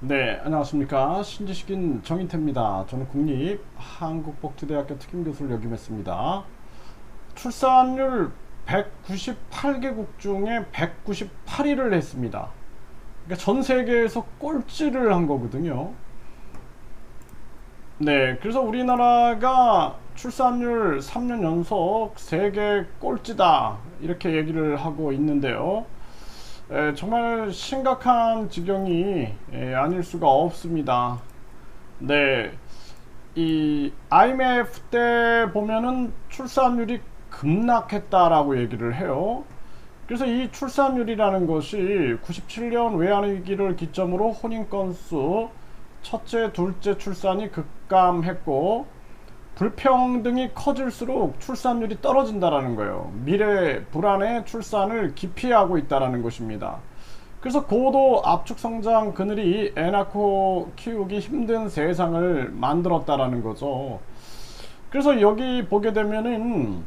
네, 안녕하십니까. 신지식인 정인태입니다. 저는 국립한국복지대학교 특임교수를 역임했습니다. 출산율 198개국 중에 198위를 했습니다. 그러니까 전 세계에서 꼴찌를 한 거거든요. 네, 그래서 우리나라가 출산율 3년 연속 세계 꼴찌다 이렇게 얘기를 하고 있는데요. 정말 심각한 지경이 아닐 수가 없습니다. 네, 이 IMF 때 보면은 출산율이 급락했다라고 얘기를 해요. 그래서 이 출산율이라는 것이 97년 외환위기를 기점으로 혼인 건수 첫째, 둘째 출산이 급감했고 불평등이 커질수록 출산율이 떨어진다라는 거예요. 미래 불안의 출산을 기피하고 있다라는 것입니다. 그래서 고도 압축 성장 그늘이 애 낳고 키우기 힘든 세상을 만들었다라는 거죠. 그래서 여기 보게 되면은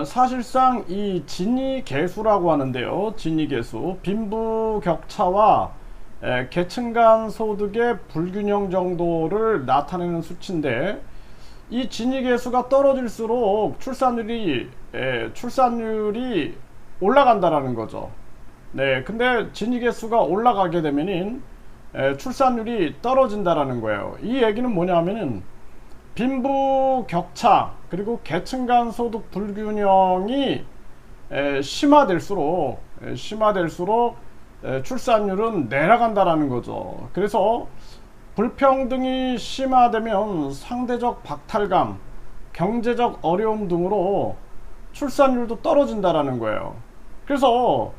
사실상 이 진위 계수라고 하는데요. 진위 계수, 빈부격차와 계층 간 소득의 불균형 정도를 나타내는 수치인데, 이 진위 계수가 떨어질수록 출산율이 올라간다라는 거죠. 네, 근데 진위 계수가 올라가게 되면은 출산율이 떨어진다라는 거예요. 이 얘기는 뭐냐면은 빈부 격차 그리고 계층 간 소득 불균형이 심화될수록 출산율은 내려간다라는 거죠. 그래서 불평등이 심화되면 상대적 박탈감, 경제적 어려움 등으로 출산율도 떨어진다라는 거예요. 그래서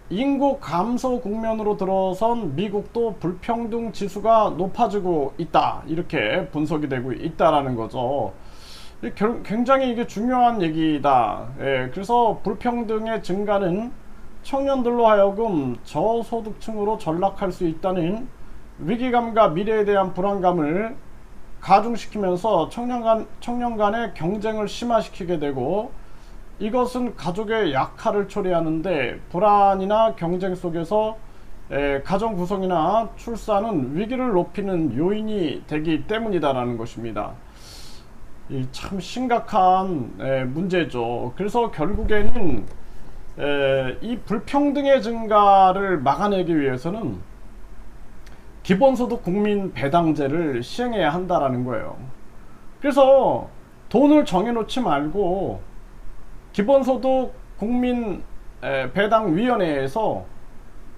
인구 감소 국면으로 들어선 미국도 불평등 지수가 높아지고 있다, 이렇게 분석이 되고 있다라는 거죠. 굉장히 이게 중요한 얘기다. 그래서 불평등의 증가는 청년들로 하여금 저소득층으로 전락할 수 있다는 위기감과 미래에 대한 불안감을 가중시키면서 청년 간의 경쟁을 심화시키게 되고, 이것은 가족의 약화를 초래하는데 불안이나 경쟁 속에서 가정 구성이나 출산은 위기를 높이는 요인이 되기 때문이다라는 것입니다. 참 심각한 문제죠. 그래서 결국에는 이 불평등의 증가를 막아내기 위해서는 기본소득 국민 배당제를 시행해야 한다라는 거예요. 그래서 돈을 정해놓지 말고 기본소득 국민 배당위원회에서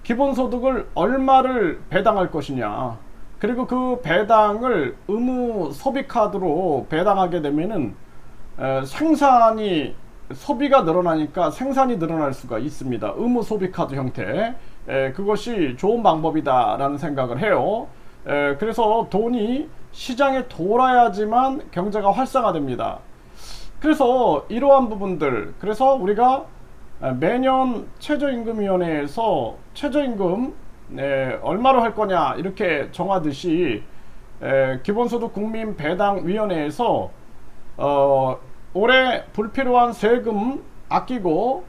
기본소득을 얼마를 배당할 것이냐, 그리고 그 배당을 의무 소비카드로 배당하게 되면은 소비가 늘어나니까 생산이 늘어날 수가 있습니다. 의무 소비카드 형태, 그것이 좋은 방법이다라는 생각을 해요. 그래서 돈이 시장에 돌아야지만 경제가 활성화됩니다. 그래서 이러한 부분들, 그래서 우리가 매년 최저임금위원회에서 최저임금 얼마로 할 거냐 이렇게 정하듯이 기본소득 국민배당위원회에서 올해 불필요한 세금 아끼고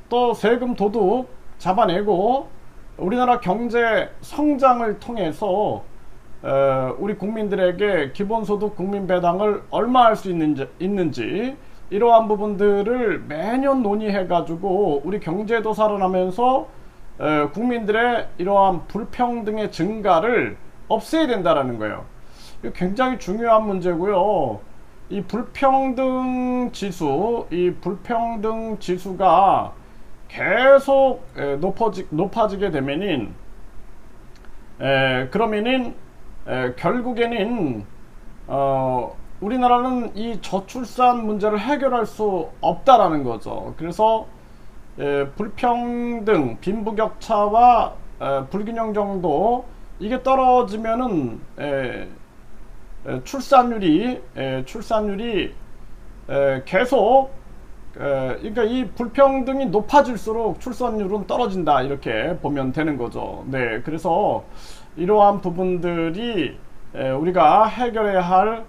또 세금 도둑 잡아내고 우리나라 경제 성장을 통해서 우리 국민들에게 기본소득 국민배당을 얼마 할 수 있는지 이러한 부분들을 매년 논의해가지고 우리 경제도 살아나면서 국민들의 이러한 불평등의 증가를 없애야 된다라는 거예요. 이거 굉장히 중요한 문제고요. 이 불평등 지수가 계속 높아지게 되면은 그러면은 결국에는 우리나라는 이 저출산 문제를 해결할 수 없다라는 거죠. 그래서 불평등, 빈부격차와 불균형 정도 이게 떨어지면은 출산율이 계속 그러니까 이 불평등이 높아질수록 출산율은 떨어진다, 이렇게 보면 되는 거죠. 네, 그래서 이러한 부분들이 우리가 해결해야 할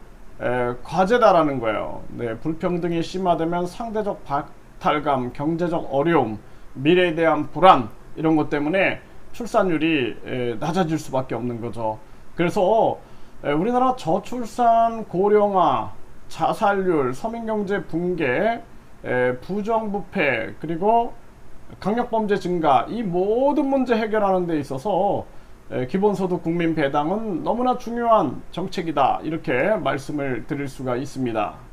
과제다라는 거예요. 네, 불평등이 심화되면 상대적 박탈감, 경제적 어려움, 미래에 대한 불안, 이런 것 때문에 출산율이 낮아질 수밖에 없는 거죠. 그래서 우리나라 저출산, 고령화, 자살률, 서민경제 붕괴, 부정부패, 그리고 강력범죄 증가, 이 모든 문제 해결하는 데 있어서 기본소득 국민 배당은 너무나 중요한 정책이다, 이렇게 말씀을 드릴 수가 있습니다.